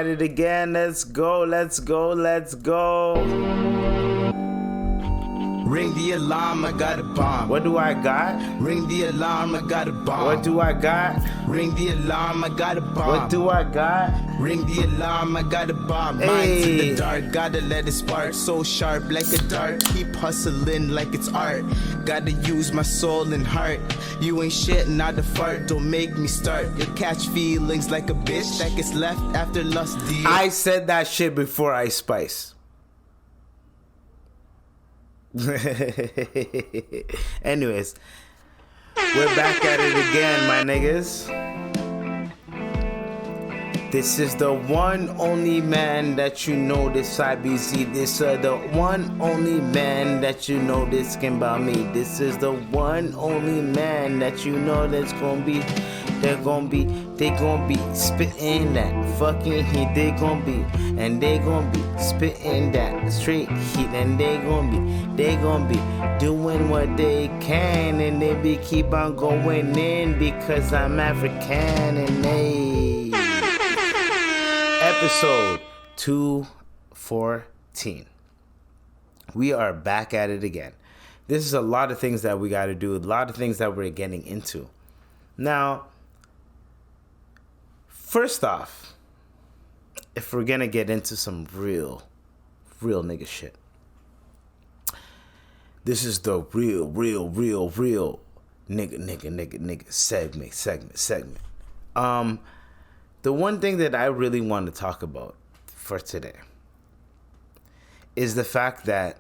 it again. Let's go. Ring the alarm, I got a bomb. What do I got? Ring the alarm, I got a bomb. What do I got? Ring the alarm, I got a bomb. What do I got? Ring the alarm, I got a bomb. Mine to the dark, gotta let it spark. So sharp like a dart, keep hustling like it's art. Gotta use my soul and heart. You ain't shit, not a fart, don't make me start. You catch feelings like a bitch that gets left after lust deal. I said that shit before Ice Spice. Anyways, we're back at it again, my niggas. This is the one only man that you know, this IBZ. This the one only man that you know this can about me. This is the one only man that you know that's gonna be. They gonna be spitting that fucking heat. They gonna be spitting that straight heat. And they gonna be doing what they can. And they be keep on going in because I'm African. And they episode 214. We are back at it again. This is a lot of things that we got to do. A lot of things that we're getting into. Now, first off, if we're gonna get into some real nigga shit, this is the real nigga segment. The one thing that I really want to talk about for today is the fact that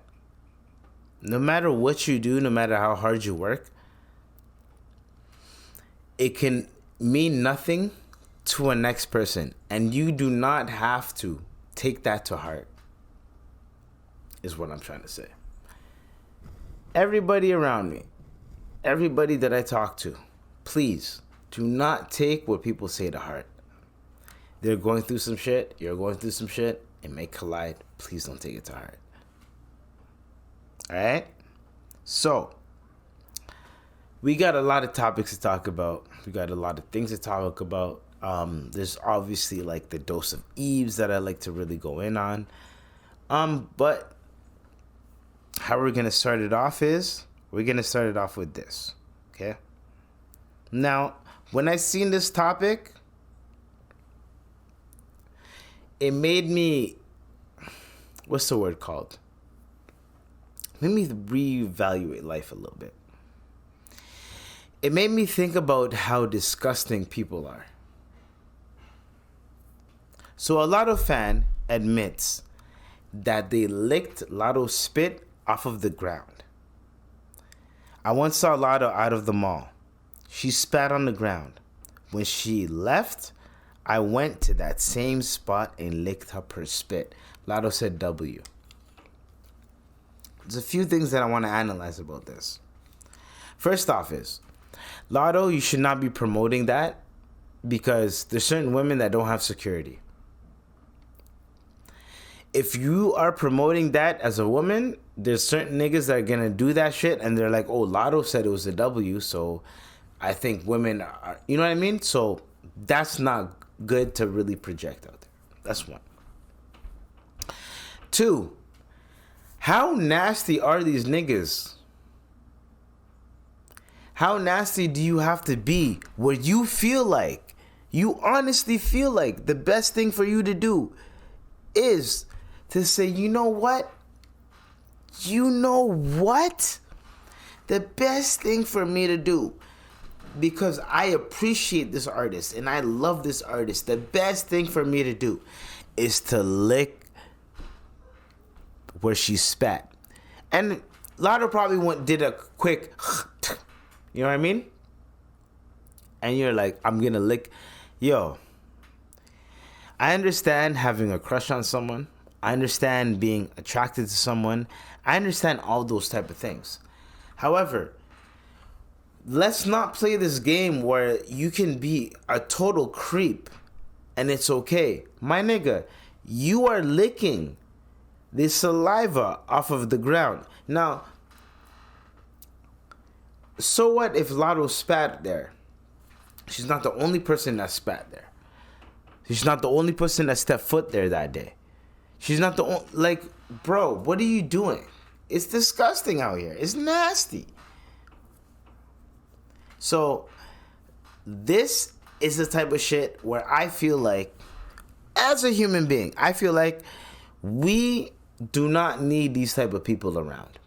no matter what you do, no matter how hard you work, it can mean nothing to a next person, and you do not have to take that to heart, is what I'm trying to say. Everybody around me, everybody that I talk to, please do not take what people say to heart. They're going through some shit, you're going through some shit, it may collide. Please don't take it to heart. Alright? So, we got a lot of topics to talk about. We got a lot of things to talk about. There's obviously like the dose of Ibz that I like to really go in on. But how we're gonna start it off is we're gonna start it off with this. Okay. Now, when I seen this topic, it made me, what's the word called? Made me reevaluate life a little bit. It made me think about how disgusting people are. So a Latto fan admits that they licked Latto's spit off of the ground. I once saw Latto out of the mall. She spat on the ground. When she left, I went to that same spot and licked up her spit. Latto said W. There's a few things that I want to analyze about this. First off is, Latto, you should not be promoting that because there's certain women that don't have security. If you are promoting that as a woman, there's certain niggas that are going to do that shit and they're like, oh, Latto said it was a W, so I think women are, you know what I mean? So that's not good to really project out there. That's one. Two, how nasty are these niggas? How nasty do you have to be where you feel like, you honestly feel like the best thing for you to do is to say, you know what? You know what? The best thing for me to do, because I appreciate this artist and I love this artist, the best thing for me to do is to lick where she spat. And Latto probably did a quick, you know what I mean? And you're like, I'm gonna lick. Yo, I understand having a crush on someone. I understand being attracted to someone. I understand all those type of things. However, let's not play this game where you can be a total creep and it's okay. My nigga, you are licking the saliva off of the ground. Now, so what if Latto spat there? She's not the only person that spat there. She's not the only person that stepped foot there that day. She's not the only, like, bro, what are you doing? It's disgusting out here. It's nasty. So this is the type of shit where I feel like, as a human being, I feel like we do not need these type of people around.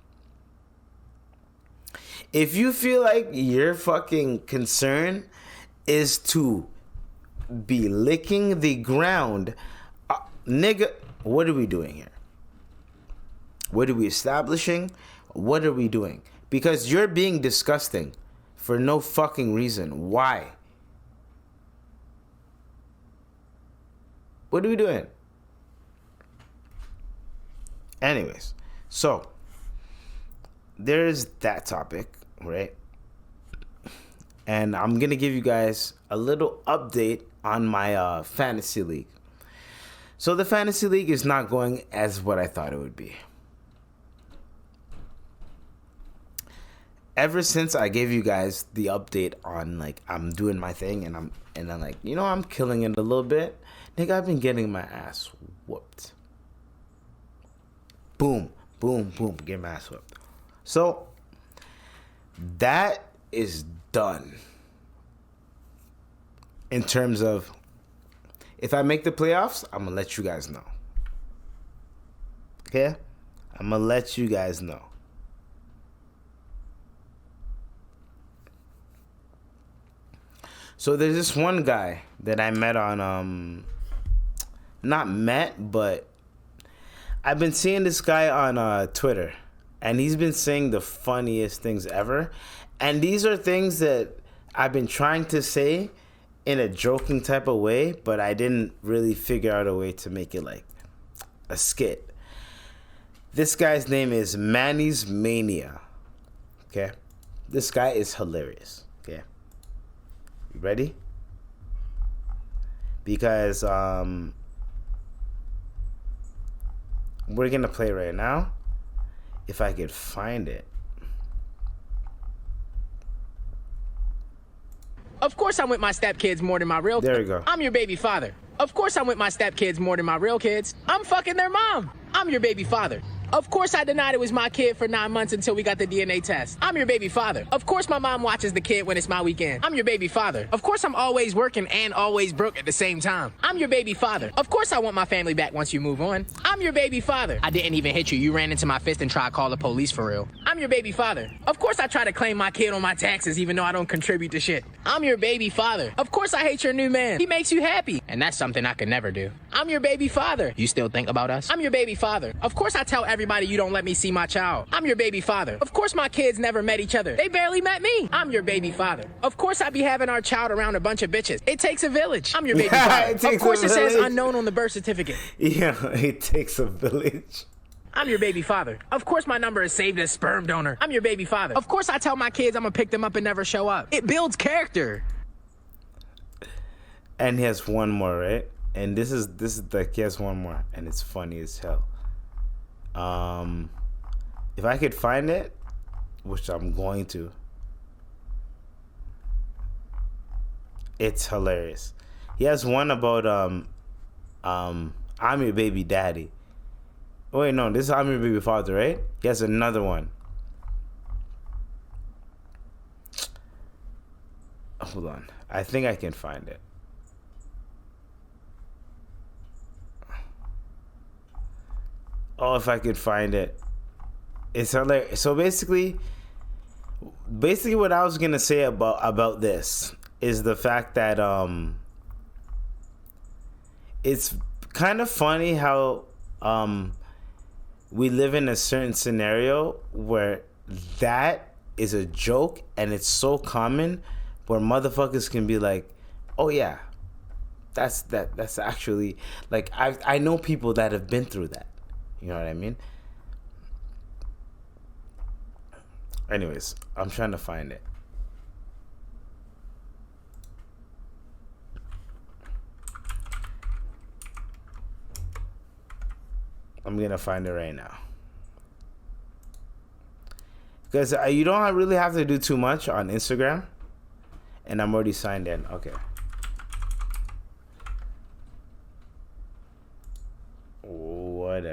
If you feel like your fucking concern is to be licking the ground, nigga, what are we doing here? What are we establishing? What are we doing? Because you're being disgusting for no fucking reason. Why? What are we doing? Anyways, so there's that topic, right? And I'm going to give you guys a little update on my fantasy league. So the fantasy league is not going as what I thought it would be. Ever since I gave you guys the update on, like, I'm doing my thing and I'm like, you know, I'm killing it a little bit. Nigga, I've been getting my ass whooped. Boom, boom, boom, get my ass whooped. So that is done. In terms of, if I make the playoffs, I'm gonna let you guys know. Okay? I'm gonna let you guys know. So there's this one guy that I met on, not met, but I've been seeing this guy on Twitter, and he's been saying the funniest things ever. And these are things that I've been trying to say in a joking type of way, but I didn't really figure out a way to make it like a skit. This guy's name is Manny's Mania. Okay? This guy is hilarious. Okay? You ready? Because we're gonna play right now. If I could find it. Of course I'm with my stepkids more than my real kids. There we go. I'm your baby father. Of course I'm with my stepkids more than my real kids. I'm fucking their mom. I'm your baby father. Of course I denied it was my kid for 9 months until we got the DNA test. I'm your baby father. Of course my mom watches the kid when it's my weekend. I'm your baby father. Of course I'm always working and always broke at the same time. I'm your baby father. Of course I want my family back once you move on. I'm your baby father. I didn't even hit you. You ran into my fist and tried to call the police for real. I'm your baby father. Of course I try to claim my kid on my taxes even though I don't contribute to shit. I'm your baby father. Of course I hate your new man. He makes you happy. And that's something I could never do. I'm your baby father. You still think about us? I'm your baby father. Of course I tell everybody you don't let me see my child. I'm your baby father. Of course my kids never met each other. They barely met me. I'm your baby father. Of course I be having our child around a bunch of bitches. It takes a village. I'm your baby father. Of course it says unknown on the birth certificate. Yeah, it takes a village. I'm your baby father. Of course my number is saved as sperm donor. I'm your baby father. Of course I tell my kids I'm gonna pick them up and never show up. It builds character. And he has one more, right? And this is like, he has one more, and it's funny as hell. If I could find it, which I'm going to, it's hilarious. He has one about I'm your baby daddy. Oh, wait, no, this is I'm your baby father, right? He has another one. Hold on, I think I can find it. Oh, if I could find it. It's hilarious. So basically what I was gonna say about this is the fact that it's kind of funny how we live in a certain scenario where that is a joke and it's so common where motherfuckers can be like, oh yeah, that's actually, like, I know people that have been through that. You know what I mean? Anyways, I'm trying to find it. I'm gonna find it right now. Because you don't really have to do too much on Instagram. And I'm already signed in. Okay.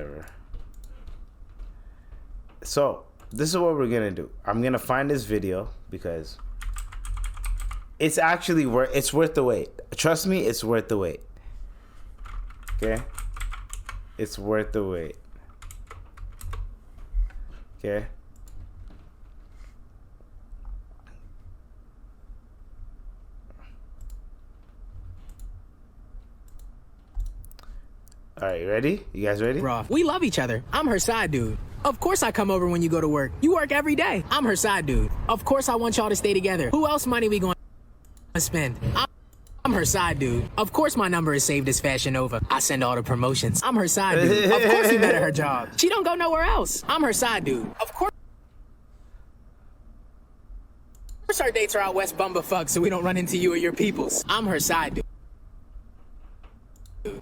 whatever. So this is what we're gonna do. I'm gonna find this video because it's actually worth the wait. Trust me, it's worth the wait. Okay? It's worth the wait. Okay? All right, ready? You guys ready? Rough. We love each other. I'm her side dude. Of course I come over when you go to work. You work every day. I'm her side dude. Of course I want y'all to stay together. Who else money we going to spend? I'm her side dude. Of course my number is saved as Fashion Nova. I send all the promotions. I'm her side dude. Of course we met at her job. She don't go nowhere else. I'm her side dude. Of course our dates are out west bumbafuck so we don't run into you or your peoples. I'm her side dude.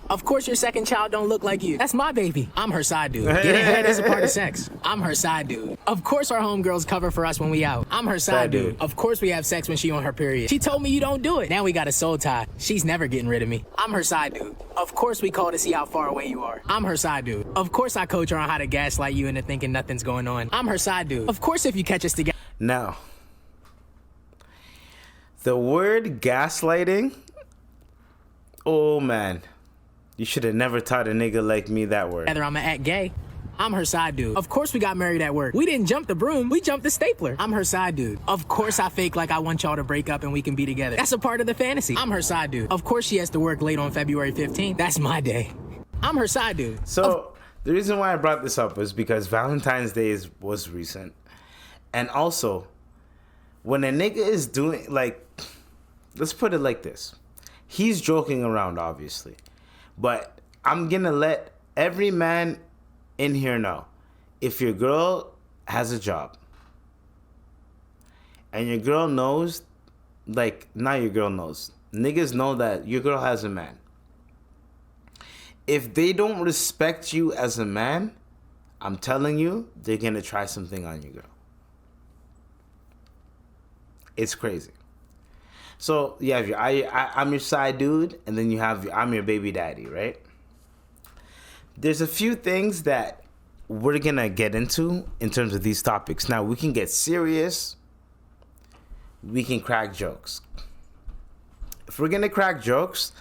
Of course your second child don't look like you. That's my baby. I'm her side dude. Getting head is a part of sex. I'm her side dude. Of course our homegirls cover for us when we out. I'm her side dude. Of course we have sex when she on her period. She told me you don't do it. Now we got a soul tie. She's never getting rid of me. I'm her side dude. Of course we call to see how far away you are. I'm her side dude. Of course I coach her on how to gaslight you into thinking nothing's going on. I'm her side dude. Of course if you catch us together. Now, the word gaslighting, oh man. You should have never taught a nigga like me that word. I'ma act gay. I'm her side dude. Of course we got married at work. We didn't jump the broom, we jumped the stapler. I'm her side dude. Of course I fake like I want y'all to break up and we can be together. That's a part of the fantasy. I'm her side dude. Of course she has to work late on February 15th. That's my day. I'm her side dude. So the reason why I brought this up was because Valentine's Day was recent. And also, when a nigga is doing, like, let's put it like this. He's joking around, obviously. But I'm going to let every man in here know. If your girl has a job and your girl knows, like, not your girl knows. Niggas know that your girl has a man. If they don't respect you as a man, I'm telling you, they're going to try something on your girl. It's crazy. So you have your I'm your side dude, and then you have I'm your baby daddy, right? There's a few things that we're gonna get into in terms of these topics. Now we can get serious. We can crack jokes. If we're gonna crack jokes,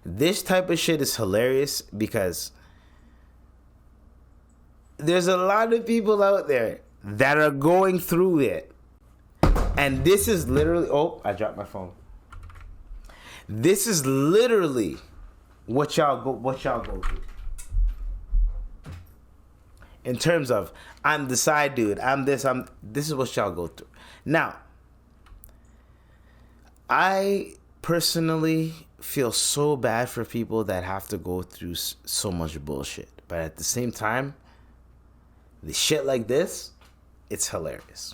this type of shit is hilarious because there's a lot of people out there that are going through it. And this is literally, oh, I dropped my phone. This is literally what y'all go through. In terms of, I'm the side dude, this is what y'all go through. Now, I personally feel so bad for people that have to go through so much bullshit. But at the same time, the shit like this, it's hilarious.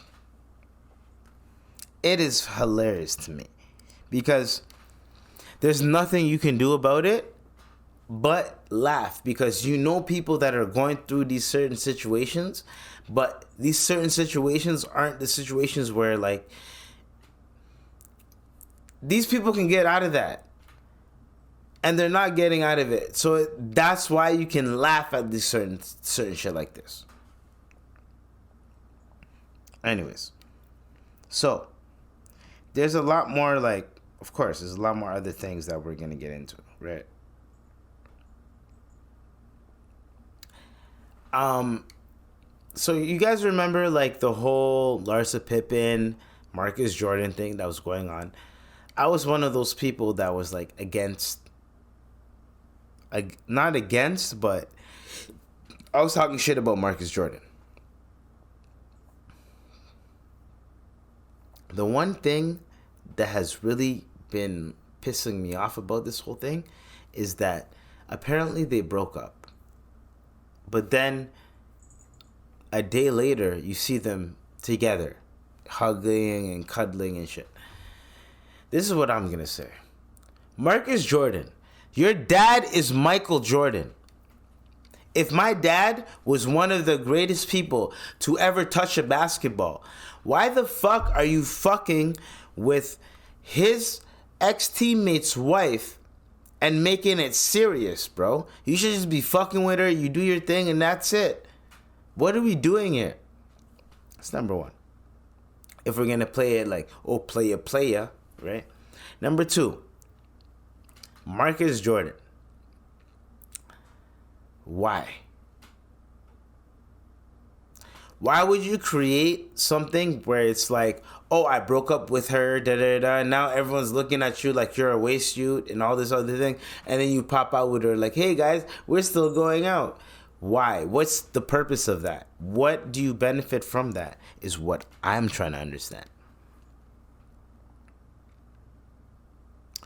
It is hilarious to me because there's nothing you can do about it but laugh, because you know people that are going through these certain situations, but these certain situations aren't the situations where, like, these people can get out of that and they're not getting out of it. So that's why you can laugh at this certain shit like this. Anyways, so there's a lot more, like, of course, there's a lot more other things that we're going to get into, right? So you guys remember, like, the whole Larsa Pippen, Marcus Jordan thing that was going on? I was one of those people that was, like, not against, but I was talking shit about Marcus Jordan. The one thing that has really been pissing me off about this whole thing is that apparently they broke up. But then a day later, you see them together, hugging and cuddling and shit. This is what I'm going to say. Marcus Jordan, your dad is Michael Jordan. If my dad was one of the greatest people to ever touch a basketball, why the fuck are you fucking with his ex-teammate's wife and making it serious, bro. You should just be fucking with her. You do your thing and that's it. What are we doing here? That's number one. If we're going to play it like, oh, player, right? Number two, Marcus Jordan. Why? Why would you create something where it's like, oh, I broke up with her, and now everyone's looking at you like you're a waste youth and all this other thing, and then you pop out with her like, hey guys, we're still going out. Why? What's the purpose of that? What do you benefit from that is what I'm trying to understand.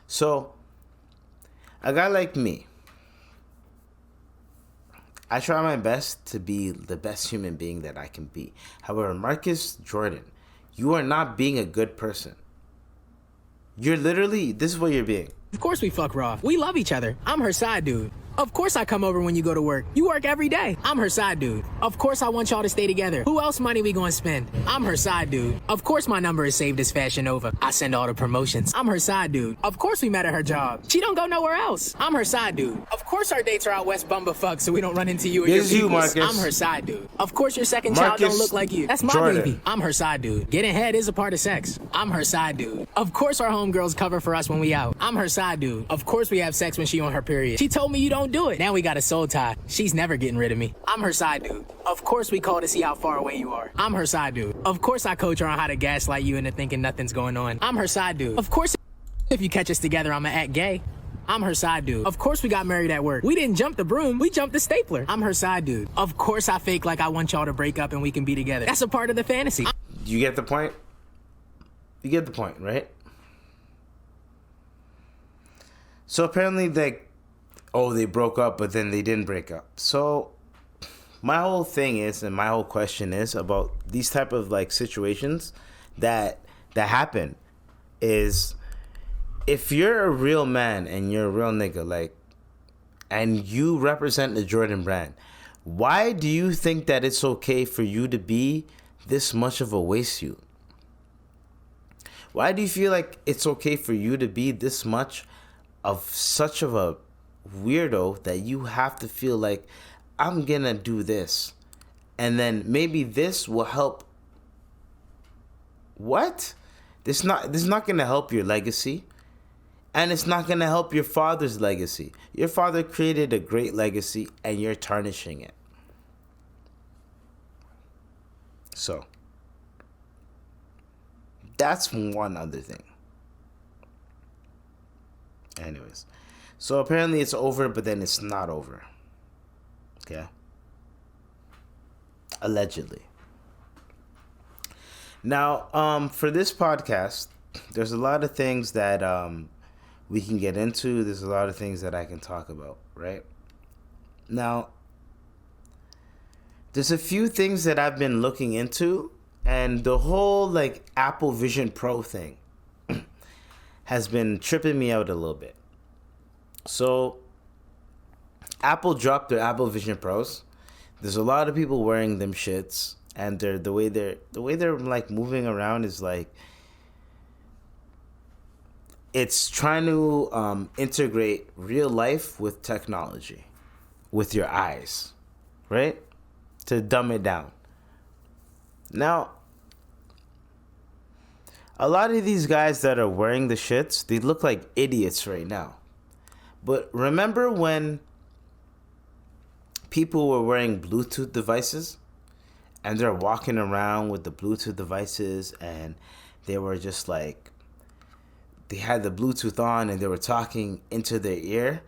So, a guy like me, I try my best to be the best human being that I can be. However, Marcus Jordan, you are not being a good person. You're literally, this is what you're being. Of course we fuck raw. We love each other. I'm her side dude. Of course I come over when you go to work. You work every day. I'm her side dude. Of course I want y'all to stay together. Who else money we gonna spend? I'm her side dude. Of course my number is saved as Fashion Nova. I send all the promotions. I'm her side dude. Of course we met at her job. She don't go nowhere else. I'm her side dude. Of course our dates are out west bumbafuck so we don't run into you and your This is you, peoples. Marcus. I'm her side dude. Of course your second Marcus child don't look like you. That's my Jordan. baby. I'm her side dude. Getting head is a part of sex. I'm her side dude. Of course our homegirls cover for us when we out. I'm her side dude. Of course we have sex when she on her period. She told me you don't do it. Now we got a soul tie. She's never getting rid of me. I'm her side dude. Of course we call to see how far away you are. I'm her side dude. Of course I coach her on how to gaslight you into thinking nothing's going on. I'm her side dude. Of course if you catch us together I'ma act gay. I'm her side dude. Of course we got married at work. We didn't jump the broom. We jumped the stapler. I'm her side dude. Of course I fake like I want y'all to break up and we can be together. That's a part of the fantasy. You get the point? You get the point, right? So apparently, like, oh, they broke up, but then they didn't break up. So my whole thing is, and my whole question is about these type of like situations that happen is, if you're a real man and you're a real nigga, like, and you represent the Jordan brand, why do you think that it's okay for you to be this much of a waste youth? Why do you feel like it's okay for you to be this much of such of a weirdo that you have to feel like, I'm gonna do this and then maybe this will help? What? This is not gonna help your legacy, and it's not gonna help your father's legacy. Your father created a great legacy and you're tarnishing it. So that's one other thing. Anyways, so apparently it's over, but then it's not over. Okay? Allegedly. Now, for this podcast, there's a lot of things that we can get into. There's a lot of things that I can talk about, right? Now, there's a few things that I've been looking into, and the whole like Apple Vision Pro thing has been tripping me out a little bit. So, Apple dropped their Apple Vision Pros. There's a lot of people wearing them shits, and the way they're like moving around is like, it's trying to integrate real life with technology, with your eyes, right? To dumb it down. Now, a lot of these guys that are wearing the shits, they look like idiots right now. But remember when people were wearing Bluetooth devices and they're walking around with the Bluetooth devices and they were just like, they had the Bluetooth on and they were talking into their ear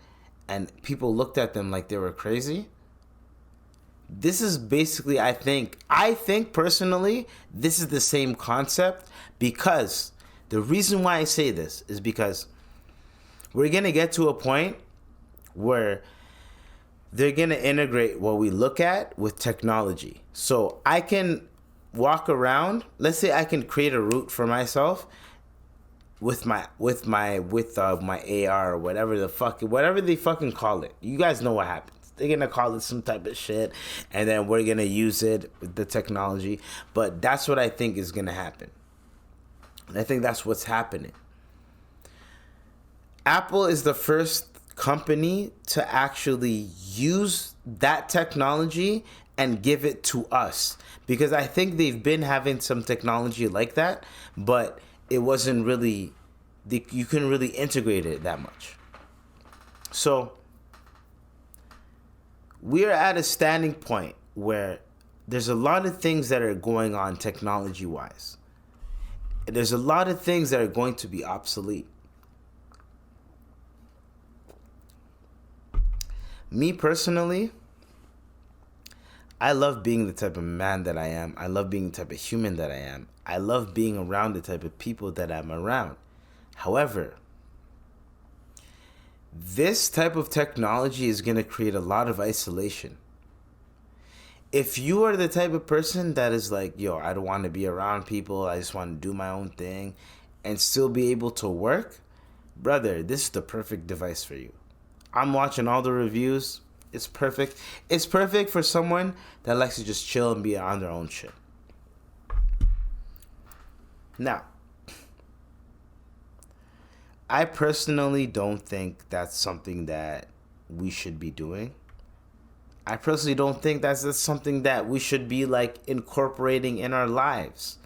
and people looked at them like they were crazy? This is basically, I think personally, this is the same concept, because the reason why I say this is because we're going to get to a point where they're going to integrate what we look at with technology. So I can walk around, let's say I can create a route for myself with my AR or whatever they fucking call it. You guys know what happens. They're going to call it some type of shit, and then we're going to use it with the technology. But that's what I think is going to happen. And I think that's what's happening. Apple is the first company to actually use that technology and give it to us, because I think they've been having some technology like that, but it wasn't really, you couldn't really integrate it that much. So we're at a standing point where there's a lot of things that are going on technology wise. There's a lot of things that are going to be obsolete. Me personally, I love being the type of man that I am. I love being the type of human that I am. I love being around the type of people that I'm around. However, this type of technology is going to create a lot of isolation. If you are the type of person that is like, yo, I don't want to be around people, I just want to do my own thing and still be able to work, brother, this is the perfect device for you. I'm watching all the reviews. It's perfect. It's perfect for someone that likes to just chill and be on their own shit. Now, I personally don't think that's something that we should be doing. I personally don't think that's something that we should be like incorporating in our lives.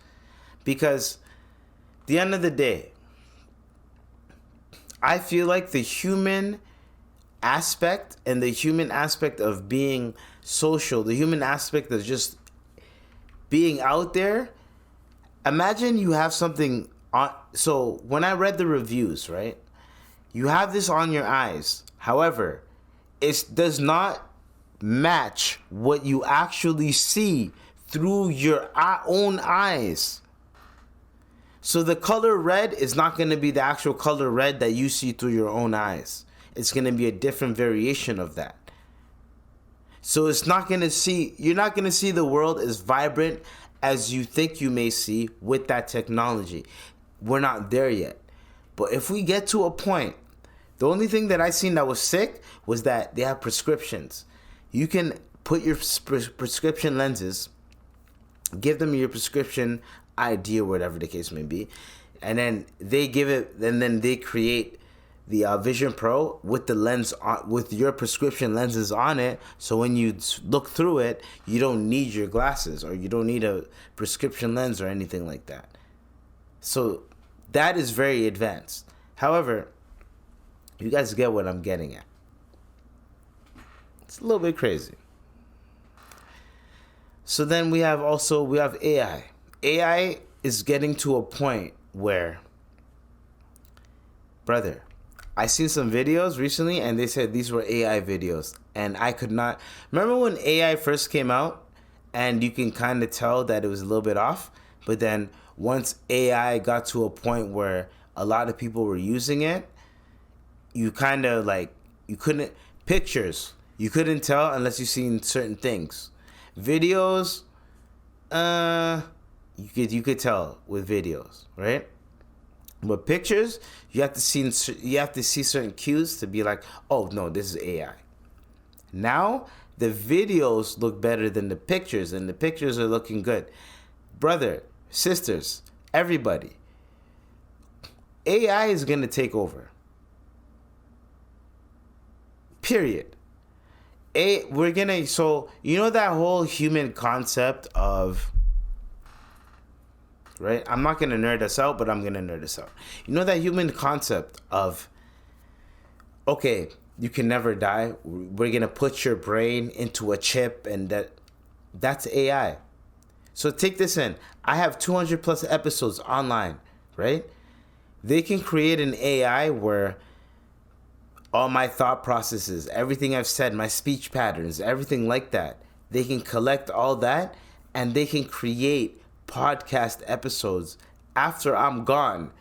Because at the end of the day, I feel like the human aspect and the human aspect of being social, the human aspect of just being out there, imagine you have something on. So when I read the reviews, right, you have this on your eyes. However, it does not match what you actually see through your own eyes. So the color red is not going to be the actual color red that you see through your own eyes. It's going to be a different variation of that. So it's not going to see, you're not going to see the world as vibrant as you think you may see with that technology. We're not there yet. But if we get to a point, the only thing that I seen that was sick was that they have prescriptions. You can put your prescription lenses, give them your prescription ID or whatever the case may be, and then they give it, and then they create the Vision Pro with the lens on, with your prescription lenses on it. So when you look through it, you don't need your glasses or you don't need a prescription lens or anything like that. So that is very advanced. However, you guys get what I'm getting at. It's a little bit crazy. So then we have AI. AI is getting to a point where, brother, I seen some videos recently and they said these were AI videos, and I could not remember when AI first came out, and you can kind of tell that it was a little bit off. But then once AI got to a point where a lot of people were using it, you kind of like, you couldn't, pictures, you couldn't tell unless you seen certain things. Videos, you could tell with videos, right? But pictures, you have to see certain cues to be like, oh no, this is AI. Now the videos look better than the pictures, and the pictures are looking good. Brother, sisters, everybody, AI is gonna take over. Period. So you know that whole human concept of, right? I'm not going to nerd us out, but I'm going to nerd us out. You know that human concept of, okay, you can never die. We're going to put your brain into a chip, and that's AI. So take this in. I have 200 plus episodes online, right? They can create an AI where all my thought processes, everything I've said, my speech patterns, everything like that, they can collect all that, and they can create podcast episodes after I'm gone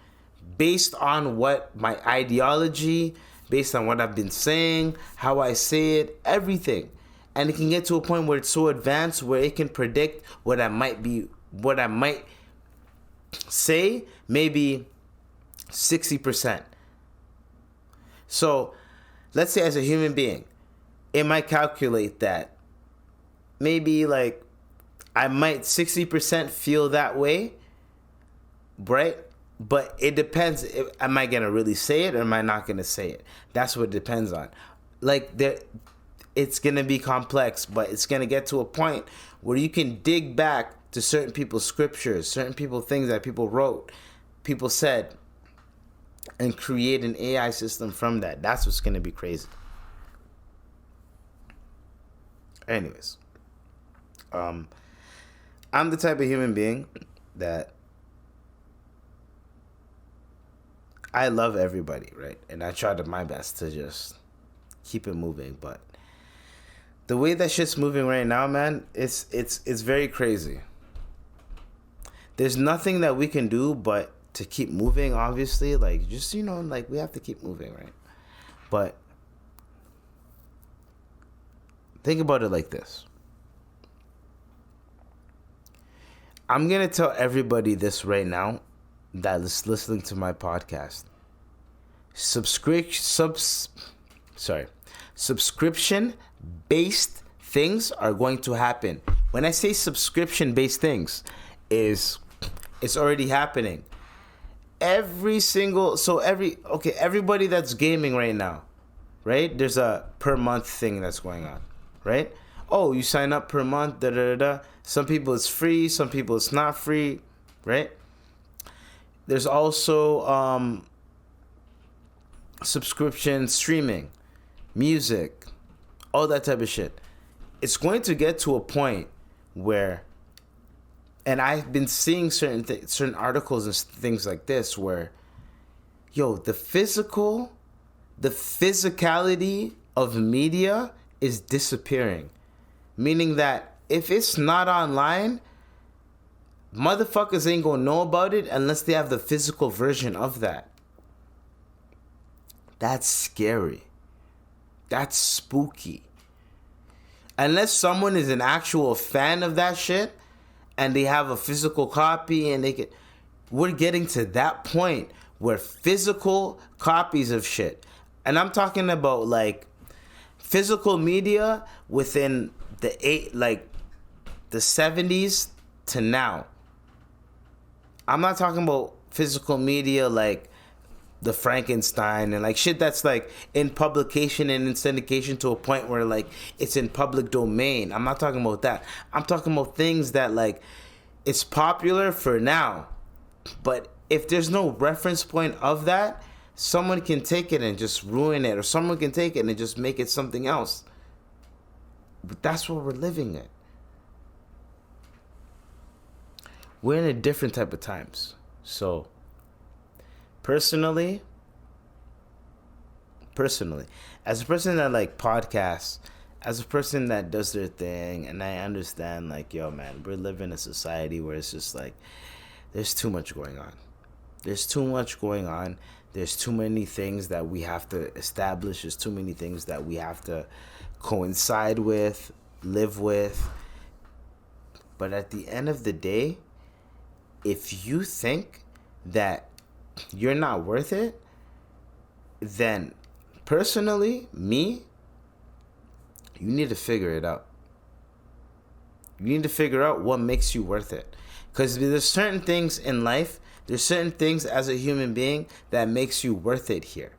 based on what my ideology, based on what I've been saying, how I say it, everything. And it can get to a point where it's so advanced where it can predict what I might say, maybe 60%. So let's say as a human being, it might calculate that maybe like I might 60% feel that way, right? But it depends. Am I gonna really say it or am I not gonna say it? That's what it depends on. Like it's gonna be complex, but it's gonna get to a point where you can dig back to certain people's scriptures, certain people things that people wrote, people said, and create an AI system from that. That's what's gonna be crazy. Anyways, I'm the type of human being that I love everybody, right? And I try to my best to just keep it moving, but the way that shit's moving right now, man, it's very crazy. There's nothing that we can do but to keep moving, obviously. Like, just, like, we have to keep moving, right? But think about it like this. I'm going to tell everybody this right now that is listening to my podcast. Subscription-based things are going to happen. When I say subscription-based things, it's already happening. Everybody that's gaming right now, right? There's a per month thing that's going on, right? Oh, you sign up per month, Some people it's free, some people it's not free, right? There's also subscription streaming, music, all that type of shit. It's going to get to a point where, and I've been seeing certain articles and things like this where, the physicality of media is disappearing. Meaning that if it's not online, motherfuckers ain't gonna know about it unless they have the physical version of that. That's scary. That's spooky. Unless someone is an actual fan of that shit and they have a physical copy and we're getting to that point where physical copies of shit, and I'm talking about like physical media within the 70s to now. I'm not talking about physical media like the Frankenstein and like shit that's like in publication and in syndication to a point where like it's in public domain. I'm not talking about that. I'm talking about things that like it's popular for now, but if there's no reference point of that, someone can take it and just ruin it, or someone can take it and just make it something else. But that's what we're living in. We're in a different type of times. So, personally, as a person that like podcasts, as a person that does their thing, and I understand like, man, we're living in a society where it's just like, there's too much going on. There's too much going on. There's too many things that we have to establish. There's too many things that we have to coincide with, live with. But at the end of the day, if you think that you're not worth it, then personally, you need to figure it out. You need to figure out what makes you worth it. Because there's certain things in life, there's certain things as a human being that makes you worth it here.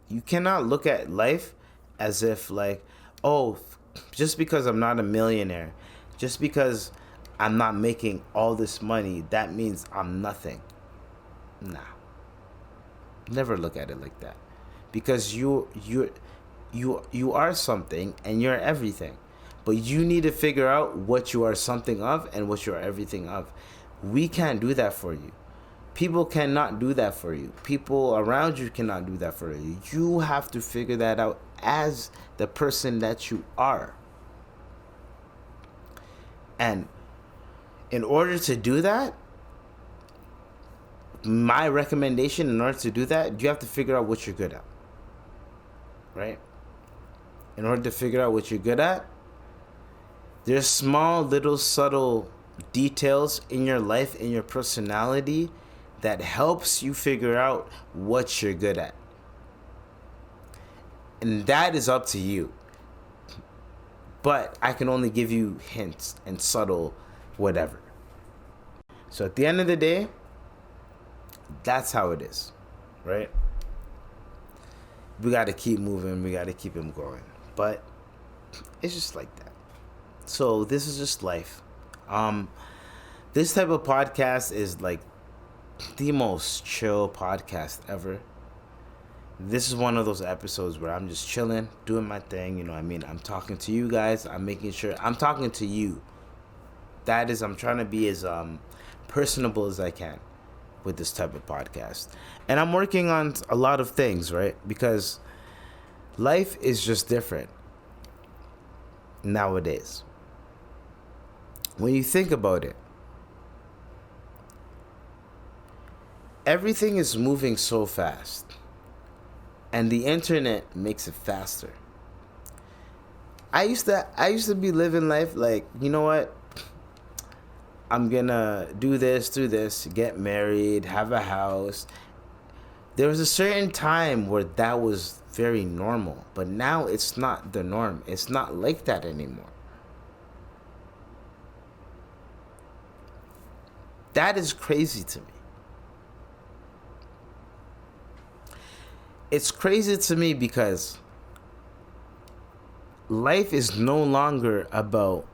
You cannot look at life as if like, oh, just because I'm not a millionaire, just because I'm not making all this money, that means I'm nothing. Nah. Never look at it like that. Because you are something and you're everything. But you need to figure out what you are something of and what you are everything of. We can't do that for you. People cannot do that for you. People around you cannot do that for you. You have to figure that out as the person that you are. And in order to do that, my recommendation in order to do that, you have to figure out what you're good at. Right? In order to figure out what you're good at, there's small, little, subtle details in your life, in your personality, that helps you figure out what you're good at. And that is up to you. But I can only give you hints and subtle whatever. So at the end of the day, that's how it is, right? We got to keep moving. We got to keep him going. But it's just like that. So this is just life. This type of podcast is like the most chill podcast ever. This is one of those episodes where I'm just chilling, doing my thing. You know what I mean? I'm talking to you guys. I'm making sure I'm talking to you. That is, I'm trying to be as personable as I can with this type of podcast. And I'm working on a lot of things, right? Because life is just different nowadays. When you think about it, everything is moving so fast. And the internet makes it faster. I used to be living life like, you know what? I'm gonna do this, get married, have a house. There was a certain time where that was very normal, but now it's not the norm. It's not like that anymore. That is crazy to me. It's crazy to me because life is no longer about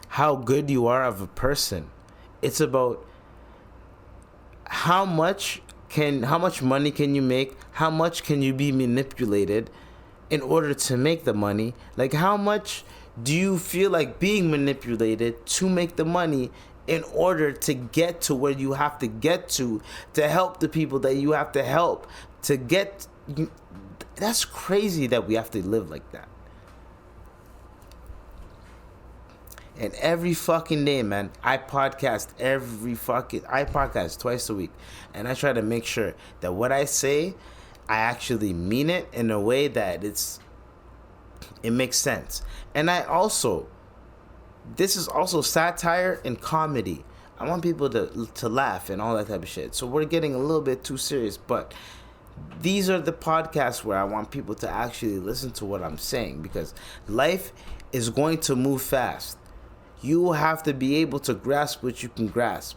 how good you are of a person. It's about how much money can you make? How much can you be manipulated in order to make the money? Like, how much do you feel like being manipulated to make the money in order to get to where you have to get to help the people that you have to help to get? That's crazy that we have to live like that. And every fucking day, man, I podcast twice a week. And I try to make sure that what I say, I actually mean it in a way that it makes sense. And this is also satire and comedy. I want people to laugh and all that type of shit. So we're getting a little bit too serious, but these are the podcasts where I want people to actually listen to what I'm saying, because life is going to move fast. You have to be able to grasp what you can grasp.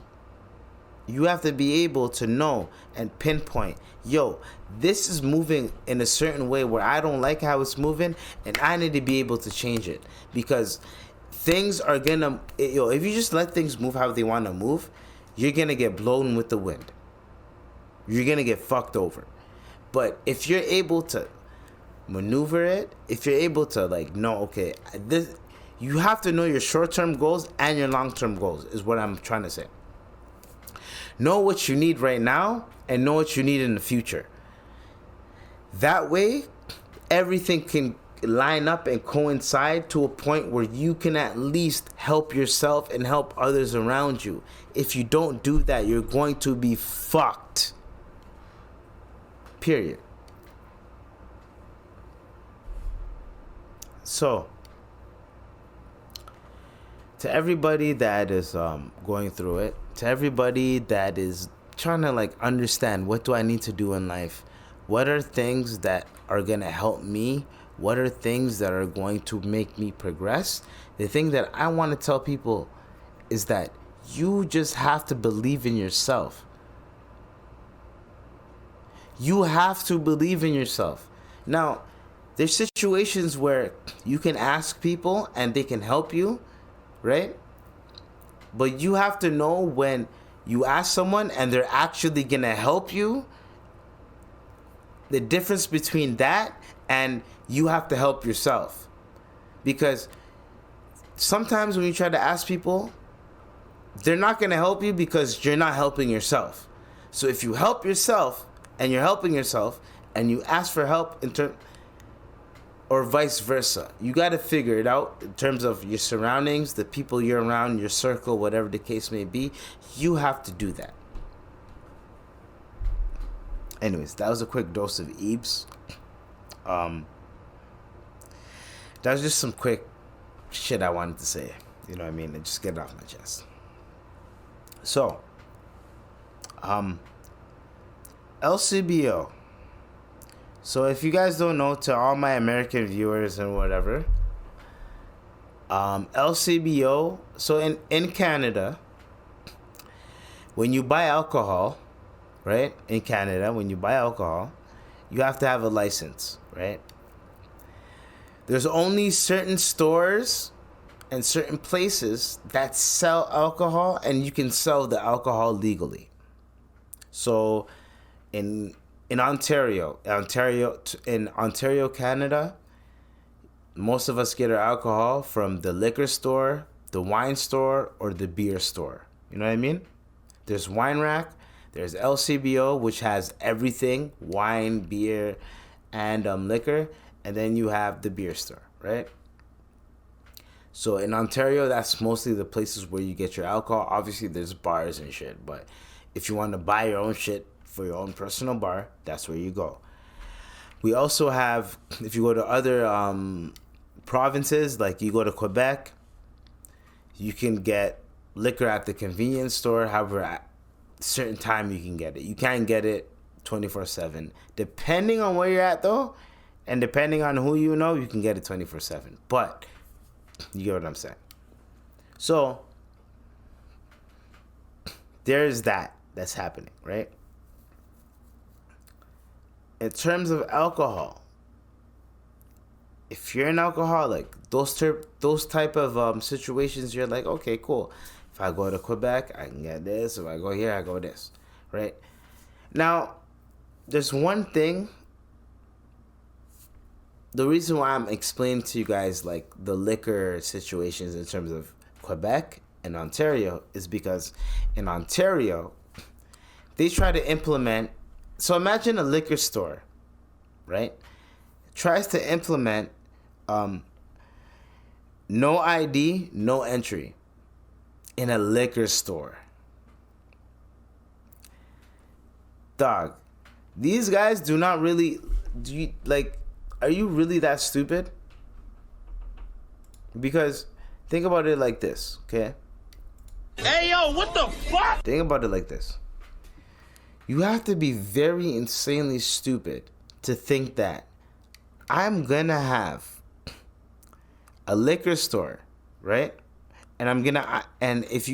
You have to be able to know and pinpoint, yo, this is moving in a certain way where I don't like how it's moving, and I need to be able to change it. Because things are gonna, if you just let things move how they want to move, you're gonna get blown with the wind. You're gonna get fucked over. But if you're able to maneuver it, if you're able to know, okay, you have to know your short-term goals and your long-term goals, is what I'm trying to say. Know what you need right now and know what you need in the future. That way, everything can line up and coincide to a point where you can at least help yourself and help others around you. If you don't do that, you're going to be fucked. Period. So, to everybody that is going through it, to everybody that is trying to understand, what do I need to do in life? What are things that are going to help me? What are things that are going to make me progress? The thing that I want to tell people is that you just have to believe in yourself. You have to believe in yourself. Now, there's situations where you can ask people and they can help you, right? But you have to know when you ask someone and they're actually gonna help you, the difference between that and you have to help yourself. Because sometimes when you try to ask people, they're not gonna help you because you're not helping yourself. So if you help yourself and you're helping yourself and you ask for help or vice versa, you got to figure it out in terms of your surroundings, the people you're around, your circle, whatever the case may be. You have to do that. Anyways, that was a quick dose of Ibz. That was just some quick shit I wanted to say. You know what I mean? And just get it off my chest. So, LCBO. So if you guys don't know, to all my American viewers and whatever, LCBO. So in Canada, when you buy alcohol, right? In Canada, when you buy alcohol, you have to have a license, right? There's only certain stores and certain places that sell alcohol, and you can sell the alcohol legally. So in Ontario, Canada, most of us get our alcohol from the liquor store, the wine store, or the beer store. You know what I mean? There's Wine Rack, there's LCBO, which has everything, wine, beer, and liquor, and then you have the beer store, right? So in Ontario, that's mostly the places where you get your alcohol. Obviously, there's bars and shit, but if you want to buy your own shit for your own personal bar, that's where you go. We also have, if you go to other provinces, like you go to Quebec, you can get liquor at the convenience store. However, at a certain time you can get it. You can't get it 24/7. Depending on where you're at, though, and depending on who you know, you can get it 24/7. But you get what I'm saying. So there's that's happening, right? In terms of alcohol, if you're an alcoholic, those type of situations, you're like, okay, cool. If I go to Quebec, I can get this. If I go here, I go this, right? Now, there's one thing. The reason why I'm explaining to you guys like the liquor situations in terms of Quebec and Ontario is because in Ontario, they try to implement. So imagine a liquor store, right? Tries to implement no ID, no entry in a liquor store. Dog, these guys do not really are you really that stupid? Because think about it like this, okay? Hey, yo, what the fuck? Think about it like this. You have to be very insanely stupid to think that I'm gonna have a liquor store, right? And if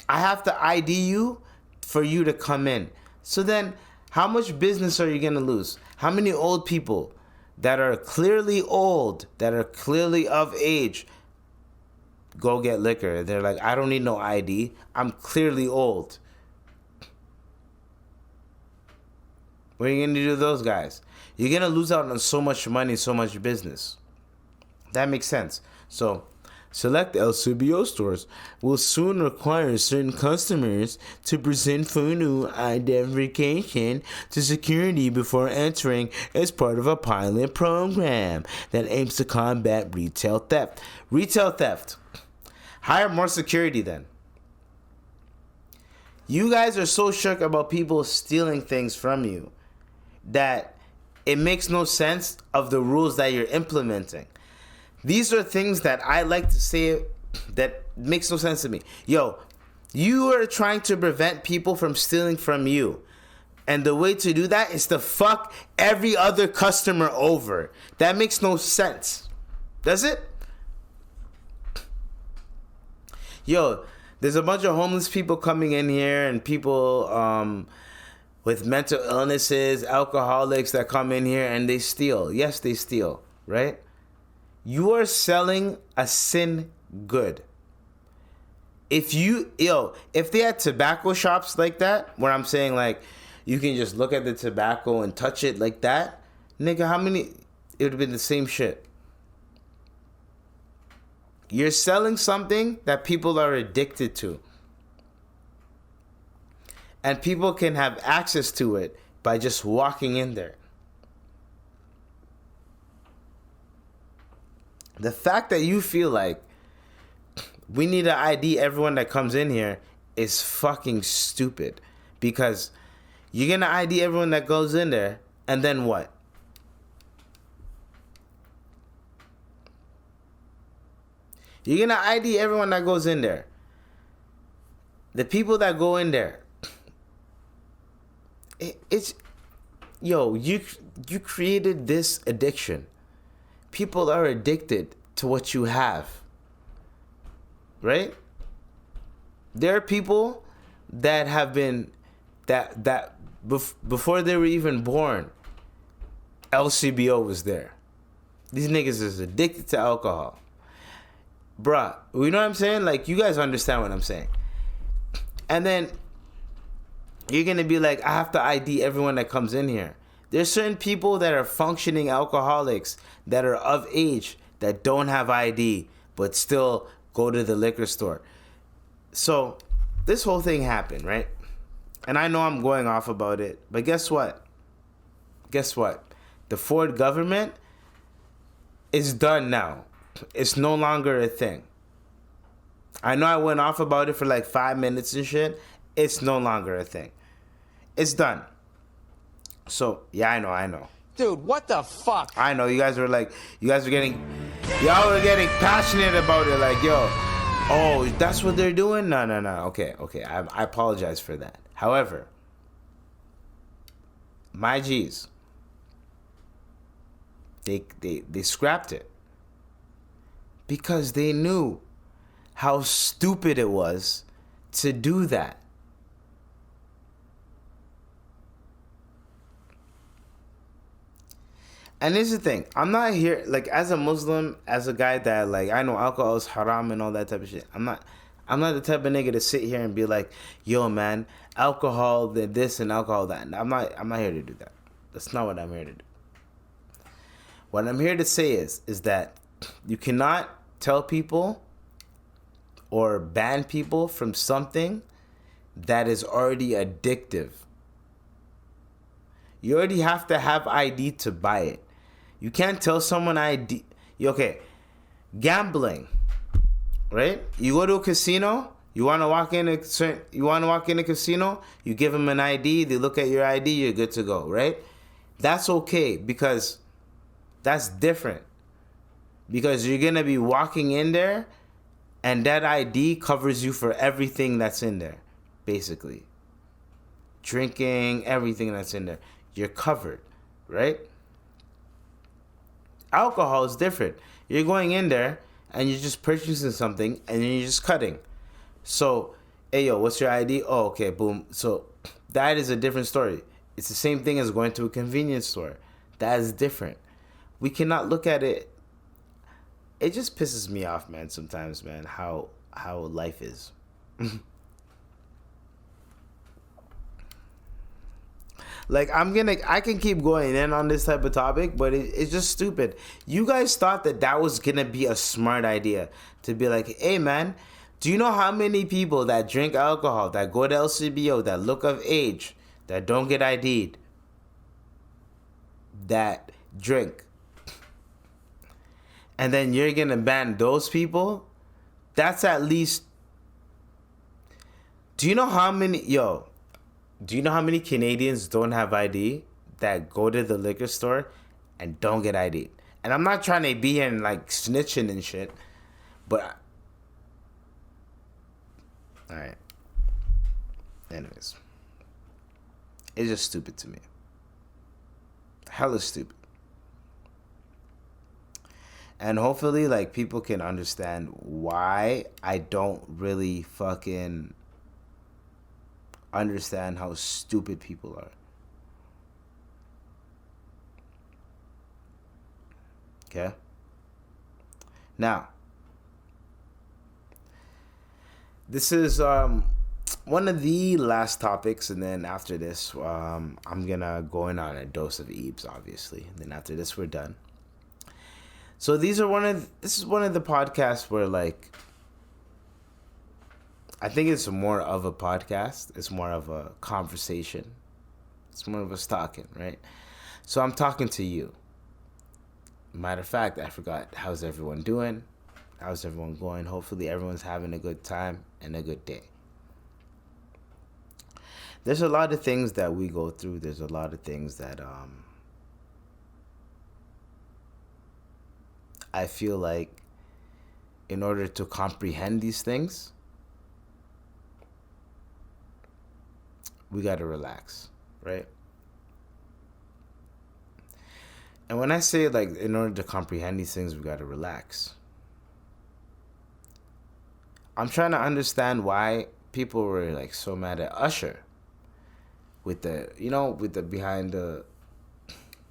I have to ID you for you to come in. So then how much business are you gonna lose? How many old people that are clearly old, that are clearly of age, go get liquor? They're like, I don't need no ID. I'm clearly old. What are you going to do to those guys? You're going to lose out on so much money, so much business. That makes sense. So, select LCBO stores will soon require certain customers to present photo identification to security before entering as part of a pilot program that aims to combat retail theft. Retail theft. Hire more security then. You guys are so shook about people stealing things from you that it makes no sense of the rules that you're implementing. These are things that I like to say that makes no sense to me. Yo, you are trying to prevent people from stealing from you. And the way to do that is to fuck every other customer over. That makes no sense. Does it? Yo, there's a bunch of homeless people coming in here and people with mental illnesses, alcoholics that come in here and they steal. Yes, they steal, right? You are selling a sin good. If they had tobacco shops like that, where I'm saying like you can just look at the tobacco and touch it like that, nigga, it would have been the same shit. You're selling something that people are addicted to. And people can have access to it by just walking in there. The fact that you feel like we need to ID everyone that comes in here is fucking stupid. Because you're going to ID everyone that goes in there, and then what? You're going to ID everyone that goes in there. The people that go in there, you created this addiction. People are addicted to what you have. Right? There are people that have been before they were even born, LCBO was there. These niggas is addicted to alcohol. Bruh, you know what I'm saying? Like, you guys understand what I'm saying. And then you're going to be like, I have to ID everyone that comes in here. There's certain people that are functioning alcoholics that are of age that don't have ID but still go to the liquor store. So this whole thing happened, right? And I know I'm going off about it, but guess what? Guess what? The Ford government is done now. It's no longer a thing. I know I went off about it for like 5 minutes and shit. It's no longer a thing. It's done. So, yeah, I know. Dude, what the fuck? I know, y'all were getting passionate about it, like, yo, oh, that's what they're doing? No. Okay, I apologize for that. However, my G's, they scrapped it because they knew how stupid it was to do that. And here's the thing, I'm not here, like, as a Muslim, as a guy that, like, I know alcohol is haram and all that type of shit. I'm not the type of nigga to sit here and be like, yo, man, alcohol, this and alcohol that. I'm not here to do that. That's not what I'm here to do. What I'm here to say is that you cannot tell people or ban people from something that is already addictive. You already have to have ID to buy it. You can't tell someone ID. Okay, gambling, right? You go to a casino. You want to walk in a casino. You give them an ID. They look at your ID. You're good to go, right? That's okay because that's different. Because you're gonna be walking in there, and that ID covers you for everything that's in there, basically. Drinking, everything that's in there. You're covered, right? Alcohol is different. You're going in there and you're just purchasing something and then you're just cutting. So, hey, yo, what's your ID? Oh, okay, boom. So that is a different story. It's the same thing as going to a convenience store. That is different. We cannot look at it. It just pisses me off, man, sometimes, man, how life is. Like, I can keep going in on this type of topic, but it's just stupid. You guys thought that was going to be a smart idea. To be like, hey, man, do you know how many people that drink alcohol, that go to LCBO, that look of age, that don't get ID'd, that drink? And then you're going to ban those people? That's at least... Do you know how many Canadians don't have ID that go to the liquor store and don't get ID? And I'm not trying to be here and like snitching and shit, but all right. Anyways, it's just stupid to me. Hella stupid. And hopefully, like, people can understand why I don't really fucking understand how stupid people are. Okay? Now, this is one of the last topics, and then after this, I'm gonna go in on a dose of Ibz, obviously. And then after this, we're done. So this is one of the podcasts where, like, I think it's more of a podcast. It's more of a conversation. It's more of a stalking, right? So I'm talking to you. Matter of fact, I forgot, how's everyone doing? How's everyone going? Hopefully everyone's having a good time and a good day. There's a lot of things that we go through. There's a lot of things that I feel like in order to comprehend these things, we got to relax, right? And when I say, like, in order to comprehend these things, we got to relax, I'm trying to understand why people were like so mad at Usher with the, with the behind the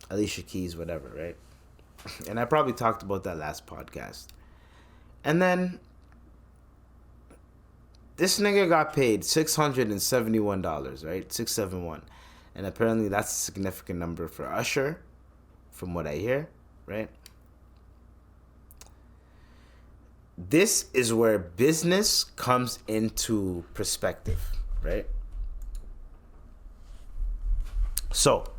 Alicia Keys, whatever, right? And I probably talked about that last podcast. And then this nigga got paid $671, right? 671. And apparently that's a significant number for Usher, from what I hear, right? This is where business comes into perspective, right? So,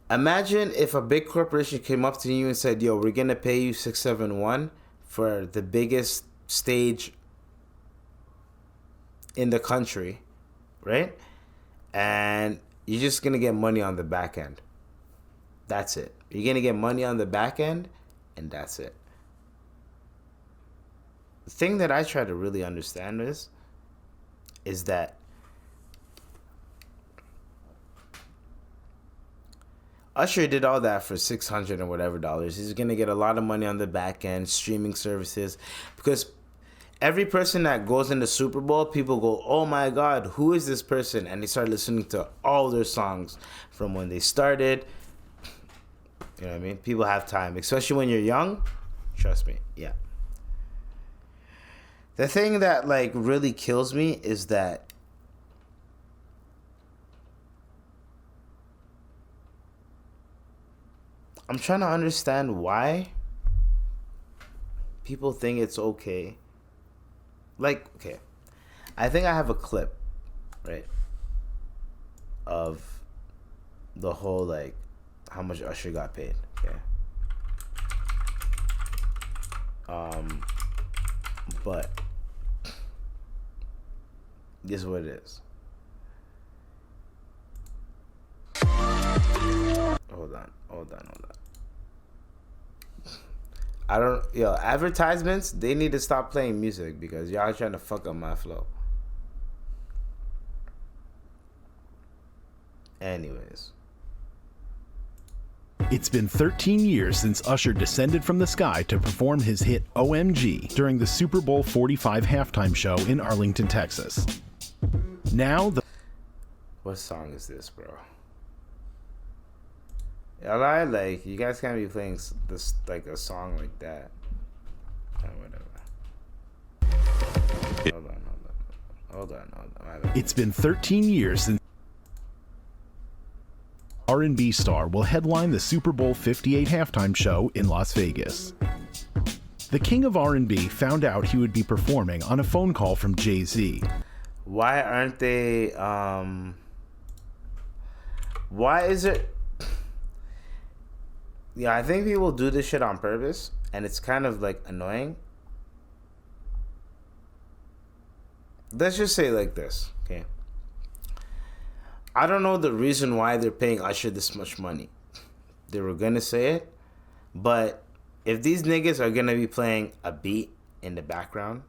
imagine if a big corporation came up to you and said, yo, we're going to pay you 671 for the biggest stage in the country, right? And you're just going to get money on the back end. That's it. You're going to get money on the back end, and that's it. The thing that I try to really understand is that Usher did all that for $600 and whatever dollars. He's going to get a lot of money on the back end, streaming services, because every person that goes in the Super Bowl, people go, oh my God, who is this person? And they start listening to all their songs from when they started. You know what I mean? People have time, especially when you're young. Trust me. Yeah. The thing that like really kills me is that I'm trying to understand why people think it's okay. Like, okay, I think I have a clip, right, of the whole, like, how much Usher got paid, okay? But this is what it is. Hold on. Advertisements, they need to stop playing music because y'all trying to fuck up my flow. Anyways. It's been 13 years since Usher descended from the sky to perform his hit OMG during the Super Bowl 45 halftime show in Arlington, Texas. Now the... What song is this, bro? I like, you guys can't be playing this, like, a song like that. Whatever. Hold on. It's been 13 years since R&B star will headline the Super Bowl 58 halftime show in Las Vegas. The king of R&B found out he would be performing on a phone call from Jay-Z. Why aren't they, why is it... Yeah, I think people do this shit on purpose, and it's kind of, like, annoying. Let's just say like this, okay? I don't know the reason why they're paying Usher this much money. They were gonna say it, but if these niggas are gonna be playing a beat in the background,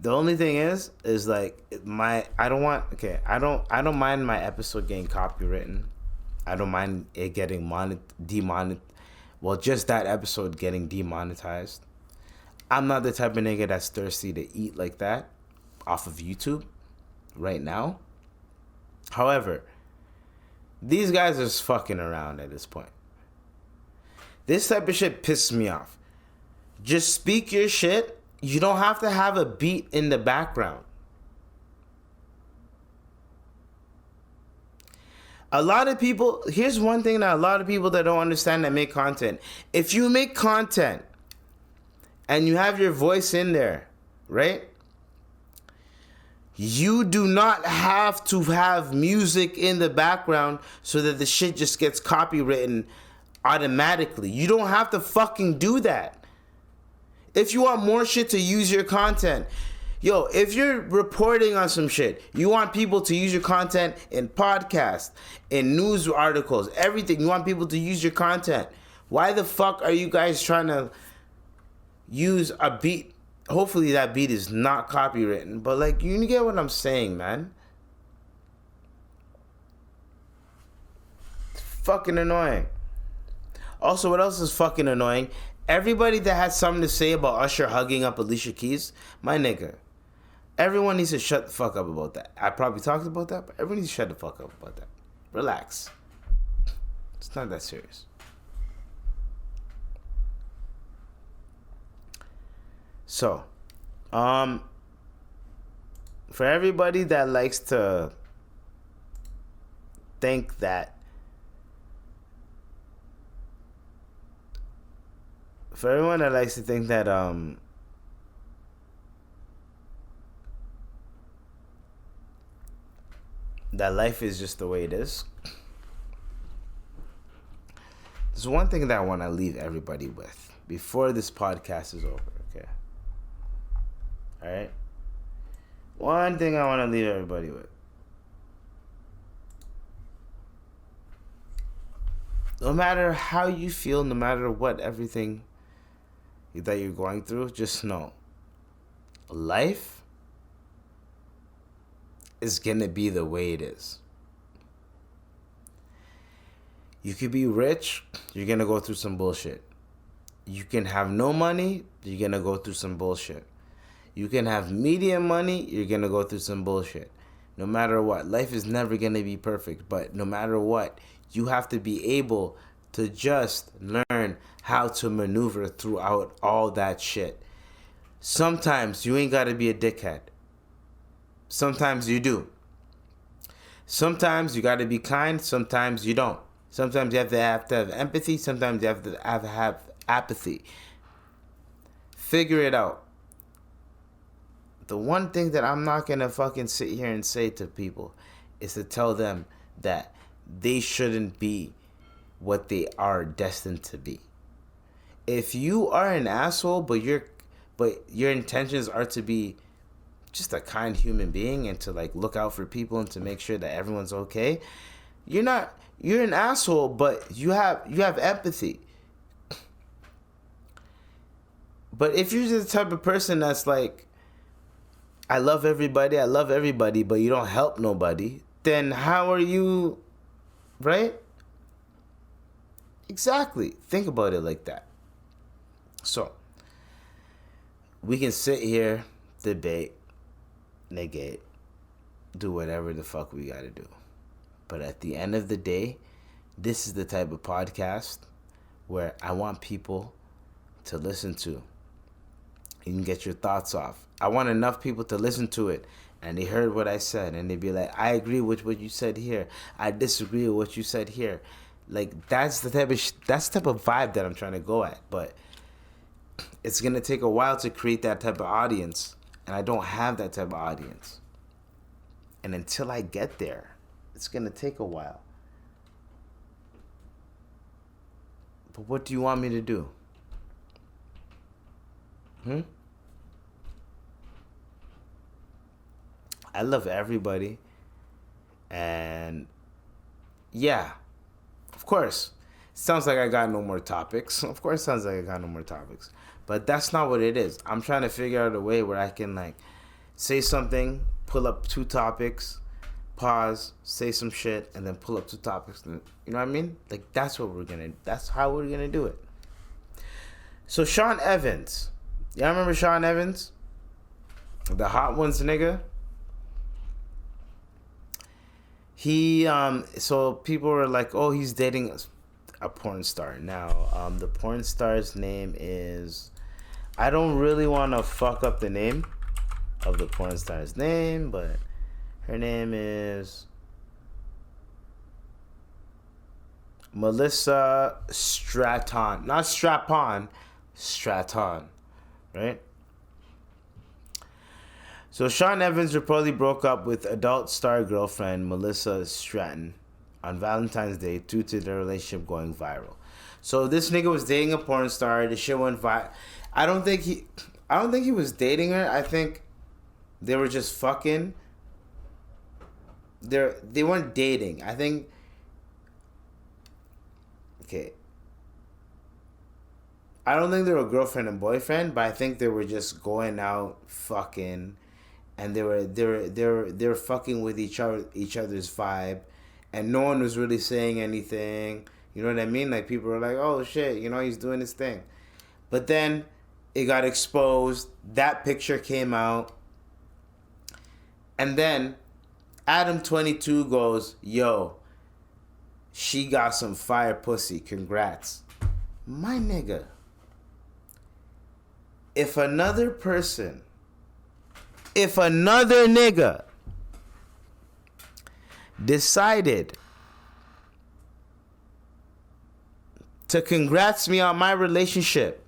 the only thing is like I don't mind my episode getting copywritten. I don't mind it getting just that episode getting demonetized. I'm not the type of nigga that's thirsty to eat like that off of YouTube right now. However, these guys are just fucking around at this point. This type of shit pisses me off. Just speak your shit. You don't have to have a beat in the background. A lot of people, here's one thing that a lot of people that don't understand that make content. If you make content and you have your voice in there, right? You do not have to have music in the background so that the shit just gets copywritten automatically. You don't have to fucking do that. If you want more shit to use your content, yo, if you're reporting on some shit, you want people to use your content in podcasts, in news articles, everything. You want people to use your content. Why the fuck are you guys trying to use a beat? Hopefully that beat is not copywritten, but like, you get what I'm saying, man. It's fucking annoying. Also, what else is fucking annoying? Everybody that had something to say about Usher hugging up Alicia Keys, my nigga. Everyone needs to shut the fuck up about that. I probably talked about that, but everyone needs to shut the fuck up about that. Relax. It's not that serious. So, for everybody that likes to think that, for everyone that likes to think that, that life is just the way it is, there's one thing that I want to leave everybody with before this podcast is over, okay? All right? One thing I want to leave everybody with. No matter how you feel, no matter what, everything that you're going through, just know life is gonna be the way it is. You could be rich, you're gonna go through some bullshit. You can have no money, you're gonna go through some bullshit. You can have medium money, you're gonna go through some bullshit. No matter what, life is never gonna be perfect, but no matter what, you have to be able to just learn how to maneuver throughout all that shit. Sometimes you ain't gotta be a dickhead. Sometimes you do. Sometimes you gotta be kind, sometimes you don't. Sometimes you have to have empathy, sometimes you have to have apathy. Figure it out. The one thing that I'm not gonna fucking sit here and say to people is to tell them that they shouldn't be what they are destined to be. If you are an asshole, but your intentions are to be just a kind human being and to like look out for people and to make sure that everyone's okay, you're an asshole, but you have empathy. But if you're the type of person that's like, I love everybody, but you don't help nobody, then how are you, right? Exactly. Think about it like that. So, we can sit here, debate, negate, do whatever the fuck we gotta do. But at the end of the day, this is the type of podcast where I want people to listen to. You can get your thoughts off. I want enough people to listen to it and they heard what I said and they'd be like, I agree with what you said here. I disagree with what you said here. Like, that's the type of vibe that I'm trying to go at. But it's going to take a while to create that type of audience. And I don't have that type of audience. And until I get there, it's going to take a while. But what do you want me to do? I love everybody. And yeah, of course, sounds like I got no more topics. Of course, sounds like I got no more topics. But that's not what it is. I'm trying to figure out a way where I can like say something, pull up 2 topics, pause, say some shit, and then pull up 2 topics. You know what I mean? Like that's how we're gonna do it. So Sean Evans. Y'all remember Sean Evans? The Hot Ones nigga? He, so people were like, oh, he's dating a porn star. Now, the porn star's name is, I don't really want to fuck up the name of the porn star's name, but her name is Melissa Stratton. Not Strap-on, Stratton. Right? So Sean Evans reportedly broke up with adult star girlfriend Melissa Stratton on Valentine's Day due to their relationship going viral. So this nigga was dating a porn star. The shit went viral. I don't think he was dating her. I think they were just fucking. They weren't dating. I think. Okay. I don't think they were girlfriend and boyfriend, but I think they were just going out fucking, and they were fucking with each other's vibe, and no one was really saying anything. You know what I mean? Like, people were like, oh, shit, you know, he's doing his thing. But then it got exposed. That picture came out. And then Adam22 goes, yo, she got some fire pussy. Congrats. My nigga. If another nigga decided to congrats me on my relationship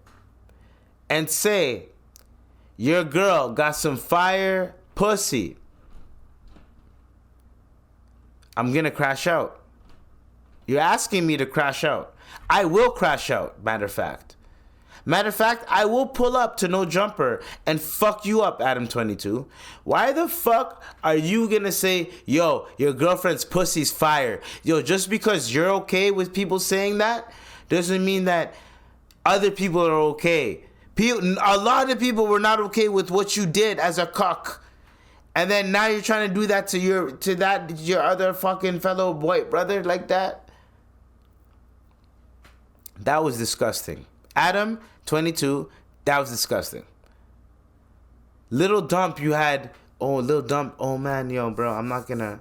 and say, your girl got some fire pussy, I'm gonna crash out. You're asking me to crash out. I will crash out, matter of fact. I will pull up to No Jumper and fuck you up, Adam22. Why the fuck are you gonna say, yo, your girlfriend's pussy's fire? Yo, just because you're okay with people saying that doesn't mean that other people are okay. A lot of people were not okay with what you did as a cuck. And then now you're trying to do that to your other fucking fellow white brother like that? That was disgusting. Adam22, that was disgusting. Little Dump, you had, Little Dump, oh man, yo, bro, I'm not gonna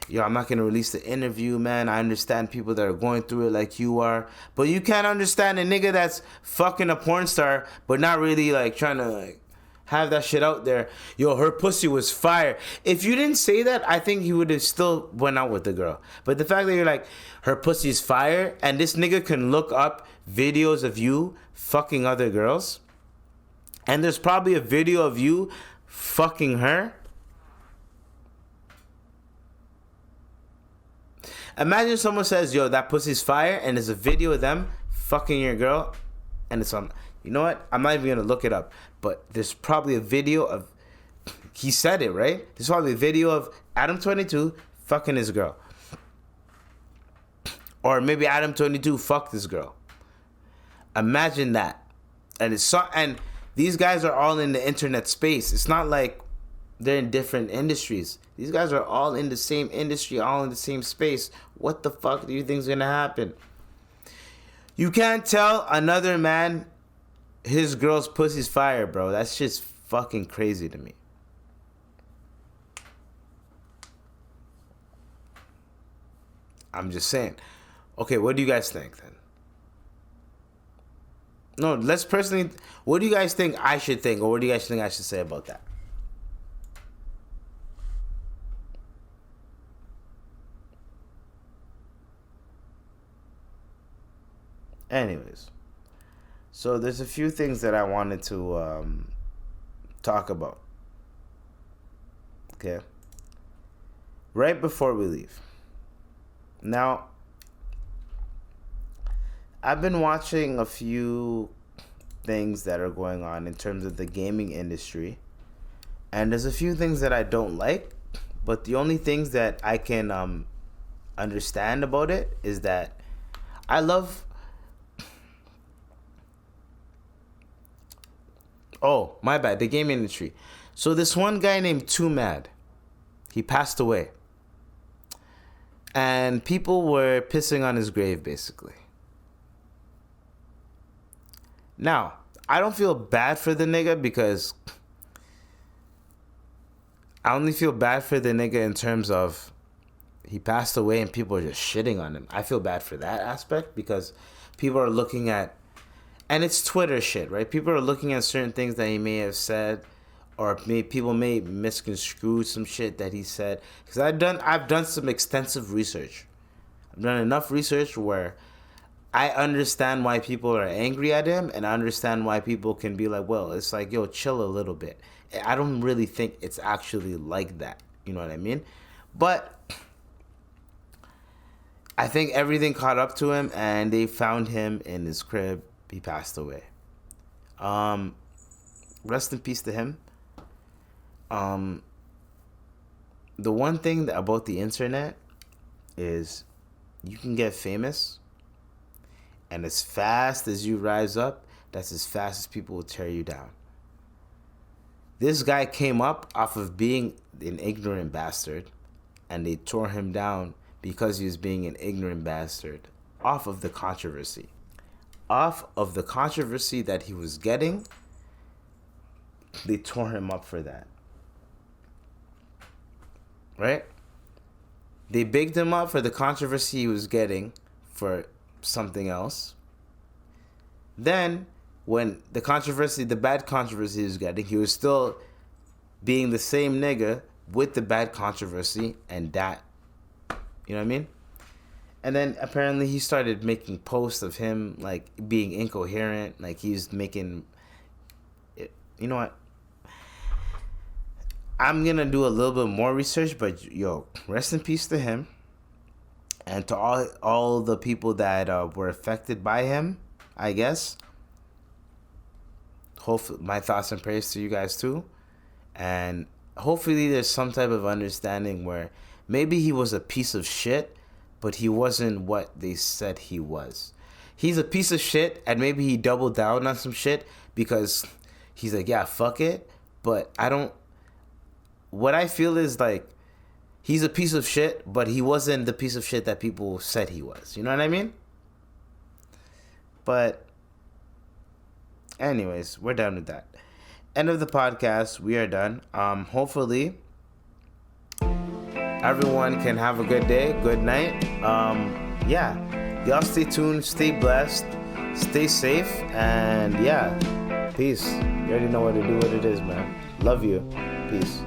release the interview, man. I understand people that are going through it like you are, but you can't understand a nigga that's fucking a porn star, but not really like trying to like have that shit out there. Yo, her pussy was fire. If you didn't say that, I think he would have still went out with the girl. But the fact that you're like, her pussy's fire, and this nigga can look up videos of you fucking other girls, and there's probably a video of you fucking her. Imagine someone says, yo, that pussy's fire, and there's a video of them fucking your girl, and it's on. You know what? I'm not even going to look it up, but there's probably a video of, he said it, right? There's probably a video of Adam22 fucking his girl. Or maybe Adam22 fucked his girl. Imagine that. And these guys are all in the internet space. It's not like they're in different industries. These guys are all in the same industry, all in the same space. What the fuck do you think is going to happen? You can't tell another man his girl's pussy's fire, bro. That's just fucking crazy to me. I'm just saying. Okay, what do you guys think then? No, let's personally... What do you guys think I should think? Or what do you guys think I should say about that? Anyways. So there's a few things that I wanted to talk about. Okay. Right before we leave. Now, I've been watching a few things that are going on in terms of the gaming industry. And there's a few things that I don't like. But the only things that I can understand about it is that I love... Oh, my bad. The gaming industry. So this one guy named Too Mad, he passed away. And people were pissing on his grave, basically. Now, I don't feel bad for the nigga because I only feel bad for the nigga in terms of he passed away and people are just shitting on him. I feel bad for that aspect because people are looking at, and it's Twitter shit, right? People are looking at certain things that he may have said, or people may misconstrue some shit that he said. Because I've done some extensive research. I've done enough research where I understand why people are angry at him, and I understand why people can be like, well, it's like, yo, chill a little bit. I don't really think it's actually like that. You know what I mean? But I think everything caught up to him, and they found him in his crib. He passed away. Rest in peace to him. The one thing about the internet is you can get famous, and as fast as you rise up, that's as fast as people will tear you down. This guy came up off of being an ignorant bastard, and they tore him down because he was being an ignorant bastard. off of the controversy. Off of the controversy that he was getting, they tore him up for that. Right? They bigged him up for the controversy he was getting for something else. Then, when the bad controversy he was getting, he was still being the same nigga with the bad controversy and that. You know what I mean? And then apparently he started making posts of him like being incoherent. Like he's making... You know what? I'm going to do a little bit more research, but yo, rest in peace to him. And to all the people that were affected by him, I guess. Hopefully, my thoughts and prayers to you guys too. And hopefully there's some type of understanding where maybe he was a piece of shit, but he wasn't what they said he was. He's a piece of shit, and maybe he doubled down on some shit because he's like, yeah, fuck it. But what I feel is like, he's a piece of shit, but he wasn't the piece of shit that people said he was. You know what I mean? But anyways, we're done with that. End of the podcast. We are done. Hopefully everyone can have a good day, good night. Yeah. Y'all stay tuned, stay blessed, stay safe, and yeah. Peace. You already know what to do, what it is, man. Love you. Peace.